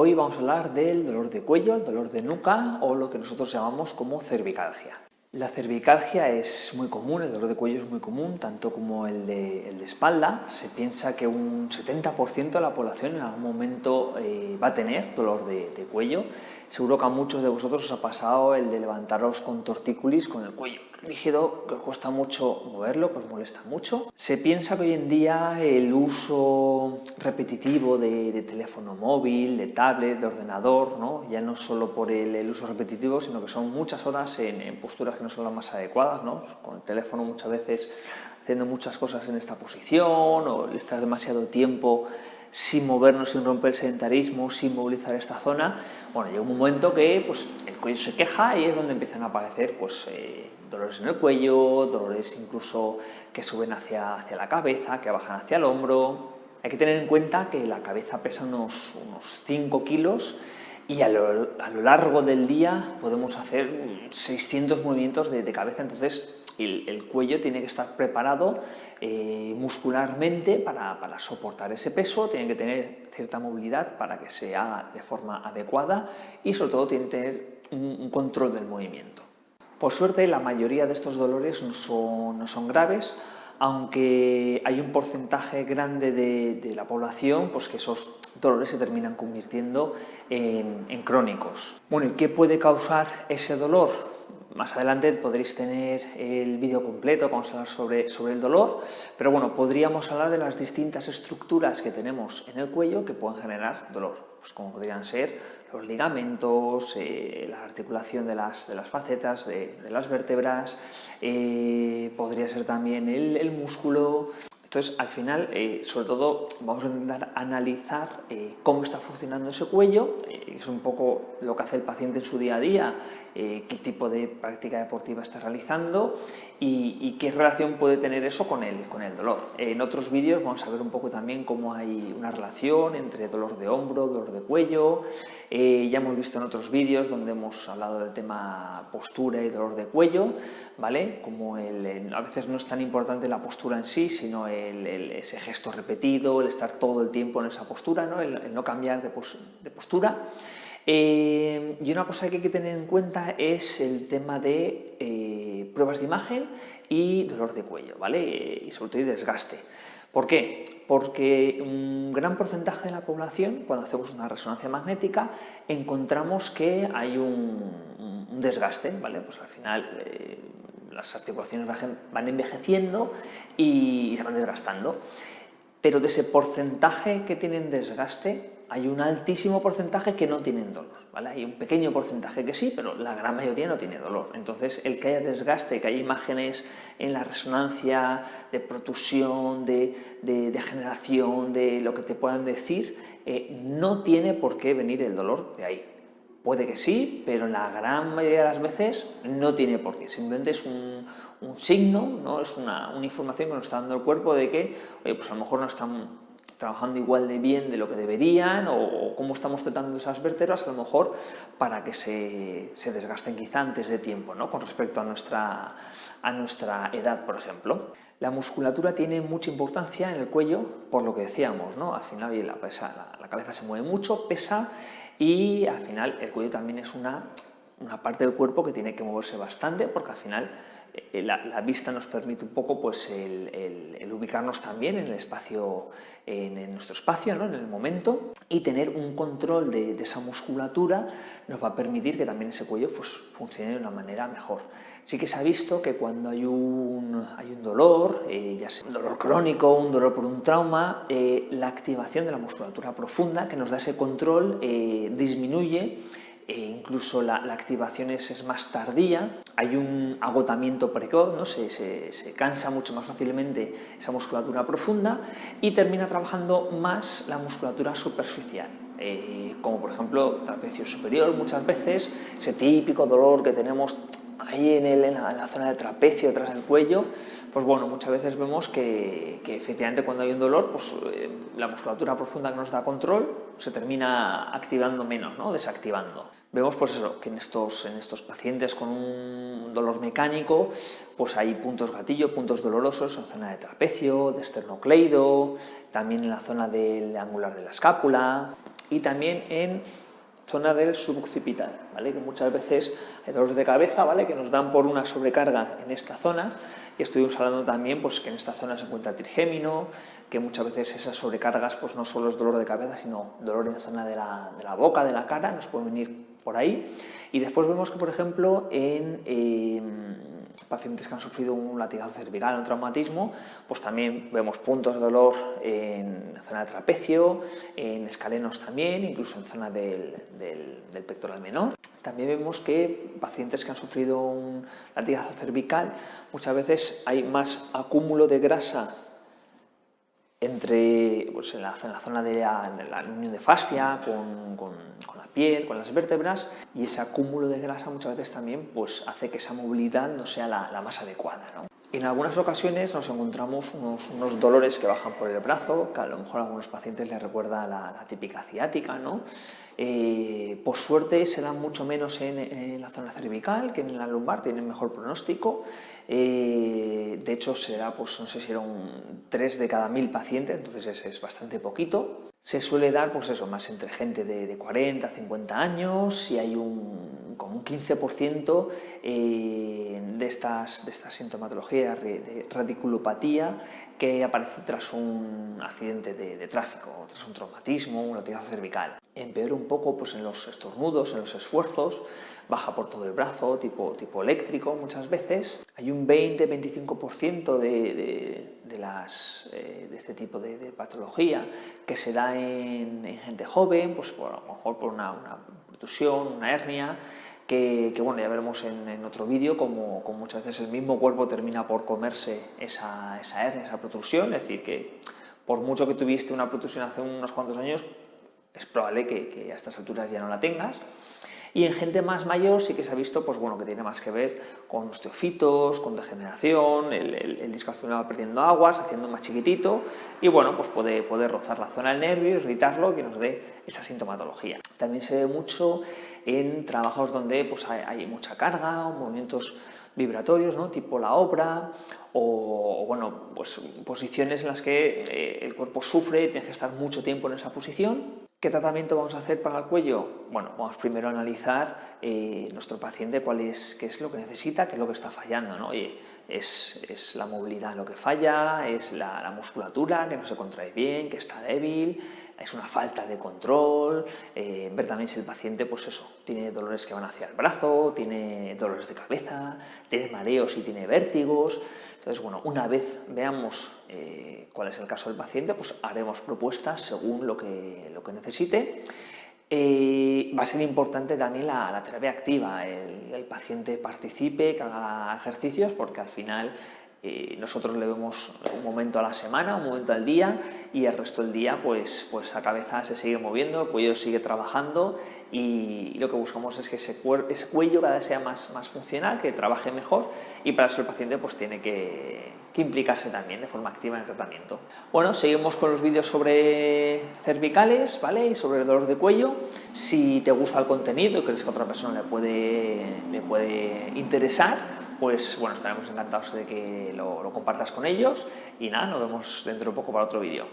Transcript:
Hoy vamos a hablar del dolor de cuello, el dolor de nuca o lo que nosotros llamamos como cervicalgia. La cervicalgia es muy común, el dolor de cuello es muy común, tanto como el de espalda. Se piensa que un 70% de la población en algún momento va a tener dolor de cuello. Seguro que a muchos de vosotros os ha pasado el de levantaros con tortícolis, con el cuello rígido, que os cuesta mucho moverlo, que os molesta mucho. Se piensa que hoy en día el uso repetitivo de teléfono móvil, de tablet, de ordenador, ¿no? Ya no solo por el uso repetitivo, sino que son muchas horas en posturas que no son las más adecuadas, ¿no? Con el teléfono muchas veces haciendo muchas cosas en esta posición o estar demasiado tiempo sin movernos, sin romper el sedentarismo, sin movilizar esta zona. Bueno, llega un momento que pues, el cuello se queja y es donde empiezan a aparecer pues, dolores en el cuello, dolores incluso que suben hacia la cabeza, que bajan hacia el hombro. Hay que tener en cuenta que la cabeza pesa unos 5 kilos y a lo largo del día podemos hacer 600 movimientos de cabeza, entonces el cuello tiene que estar preparado muscularmente para soportar ese peso, tiene que tener cierta movilidad para que se haga de forma adecuada y sobre todo tiene que tener un control del movimiento. Por suerte, la mayoría de estos dolores no son graves, aunque hay un porcentaje grande de la población pues que esos dolores se terminan convirtiendo en crónicos. Bueno, ¿y qué puede causar ese dolor? Más adelante podréis tener el vídeo completo, vamos a hablar sobre el dolor, pero bueno, podríamos hablar de las distintas estructuras que tenemos en el cuello que pueden generar dolor, pues como podrían ser los ligamentos, la articulación de las facetas, de las vértebras, podría ser también el músculo. Entonces, al final, sobre todo, vamos a intentar analizar cómo está funcionando ese cuello, es un poco lo que hace el paciente en su día a día, qué tipo de práctica deportiva está realizando y qué relación puede tener eso con el dolor. En otros vídeos vamos a ver un poco también cómo hay una relación entre dolor de hombro, dolor de cuello. Ya hemos visto en otros vídeos donde hemos hablado del tema postura y dolor de cuello, ¿vale? Como a veces no es tan importante la postura en sí, sino ese gesto repetido, el estar todo el tiempo en esa postura, ¿no? El no cambiar de postura. Y una cosa que hay que tener en cuenta es el tema de pruebas de imagen y dolor de cuello, ¿vale? Y sobre todo desgaste. ¿Por qué? Porque un gran porcentaje de la población, cuando hacemos una resonancia magnética, encontramos que hay un desgaste, ¿vale? Pues al final las articulaciones van envejeciendo y se van desgastando. Pero de ese porcentaje que tienen desgaste, hay un altísimo porcentaje que no tienen dolor, ¿vale? Hay un pequeño porcentaje que sí, pero la gran mayoría no tiene dolor. Entonces, el que haya desgaste, que haya imágenes en la resonancia de protusión, de degeneración, de lo que te puedan decir, no tiene por qué venir el dolor de ahí. Puede que sí, pero la gran mayoría de las veces no tiene por qué. Simplemente es un signo, ¿no? Es una información que nos está dando el cuerpo de que, oye, pues a lo mejor no están trabajando igual de bien de lo que deberían o cómo estamos tratando esas vértebras, a lo mejor para que se desgasten quizá antes de tiempo, ¿no? Con respecto a nuestra edad, por ejemplo. La musculatura tiene mucha importancia en el cuello, por lo que decíamos, ¿no? Al final la cabeza se mueve mucho, pesa y al final el cuello también es una parte del cuerpo que tiene que moverse bastante porque al final la vista nos permite un poco pues, el ubicarnos también en el espacio, en nuestro espacio, ¿no? En el momento, y tener un control de esa musculatura nos va a permitir que también ese cuello pues, funcione de una manera mejor. Sí que se ha visto que cuando hay un dolor, ya sea un dolor crónico, un dolor por un trauma, la activación de la musculatura profunda que nos da ese control disminuye. Incluso la activación es más tardía, hay un agotamiento precoz, ¿no? se cansa mucho más fácilmente esa musculatura profunda y termina trabajando más la musculatura superficial, como por ejemplo trapecio superior muchas veces, ese típico dolor que tenemos ahí en la zona del trapecio, detrás del cuello, pues bueno, muchas veces vemos que efectivamente cuando hay un dolor, pues la musculatura profunda que nos da control se termina activando menos, ¿no? Desactivando. Vemos pues eso, que en estos pacientes con un dolor mecánico, pues hay puntos gatillo, puntos dolorosos en la zona de trapecio, de esternocleido, también en la zona del angular de la escápula. y también en zona del suboccipital, ¿vale? Que muchas veces hay dolores de cabeza, ¿vale? Que nos dan por una sobrecarga en esta zona, y estuvimos hablando también pues, que en esta zona se encuentra el trigémino, que muchas veces esas sobrecargas pues, no solo es dolor de cabeza, sino dolor en la zona de la boca, de la cara, nos pueden venir por ahí. Y después vemos que, por ejemplo, en pacientes que han sufrido un latigazo cervical, un traumatismo, pues también vemos puntos de dolor en la zona del trapecio, en escalenos también, incluso en zona del pectoral menor. También vemos que pacientes que han sufrido un latigazo cervical, muchas veces hay más acúmulo de grasa pues en la zona de la unión de fascia con la piel, con las vértebras, y ese acúmulo de grasa muchas veces también pues, hace que esa movilidad no sea la más adecuada, ¿no? En algunas ocasiones nos encontramos unos dolores que bajan por el brazo, que a lo mejor a algunos pacientes les recuerda la típica ciática, ¿no? Por suerte se dan mucho menos en la zona cervical que en la lumbar, tienen mejor pronóstico. De hecho, será, pues, no sé si era un 3 de cada 1000 pacientes, entonces es bastante poquito. Se suele dar, pues eso, más entre gente de 40, 50 años, y hay como un 15% de estas sintomatologías de radiculopatía que aparece tras un accidente de tráfico, tras un traumatismo, un latigazo cervical. Empeora un poco pues, en los estornudos, en los esfuerzos, baja por todo el brazo, tipo eléctrico muchas veces. Hay un 20-25% de este tipo de patología que se da en gente joven, pues a lo mejor por una protusión, una hernia, que bueno, ya veremos en otro vídeo como muchas veces el mismo cuerpo termina por comerse esa hernia, esa protrusión, es decir, que por mucho que tuviste una protrusión hace unos cuantos años, es probable que a estas alturas ya no la tengas. Y en gente más mayor sí que se ha visto pues, bueno, que tiene más que ver con osteofitos, con degeneración, el disco al final va perdiendo aguas, haciendo más chiquitito, y bueno, pues puede rozar la zona del nervio, irritarlo, que nos dé esa sintomatología. También se ve mucho en trabajos donde pues, hay mucha carga o movimientos vibratorios, ¿no? Tipo la obra, o bueno, pues posiciones en las que el cuerpo sufre y tienes que estar mucho tiempo en esa posición. ¿Qué tratamiento vamos a hacer para el cuello? Bueno, vamos primero a analizar nuestro paciente qué es lo que necesita, qué es lo que está fallando, ¿no? Oye, es la movilidad lo que falla, es la musculatura que no se contrae bien, que está débil, es una falta de control, ver también si el paciente, pues eso, tiene dolores que van hacia el brazo, tiene dolores de cabeza, tiene mareos y tiene vértigos. Entonces, bueno, una vez veamos cuál es el caso del paciente, pues haremos propuestas según lo que necesite. Va a ser importante también la terapia activa, el paciente participe, que haga ejercicios, porque al final nosotros le vemos un momento a la semana, un momento al día, y el resto del día pues la cabeza se sigue moviendo, el cuello sigue trabajando, y lo que buscamos es que ese cuello cada vez sea más funcional, que trabaje mejor, y para eso el paciente pues tiene que implicarse también de forma activa en el tratamiento. Bueno, seguimos con los vídeos sobre cervicales, ¿vale? Y sobre el dolor de cuello. Si te gusta el contenido y crees que a otra persona le puede interesar, pues bueno, estaremos encantados de que lo compartas con ellos, y nada, nos vemos dentro de poco para otro vídeo.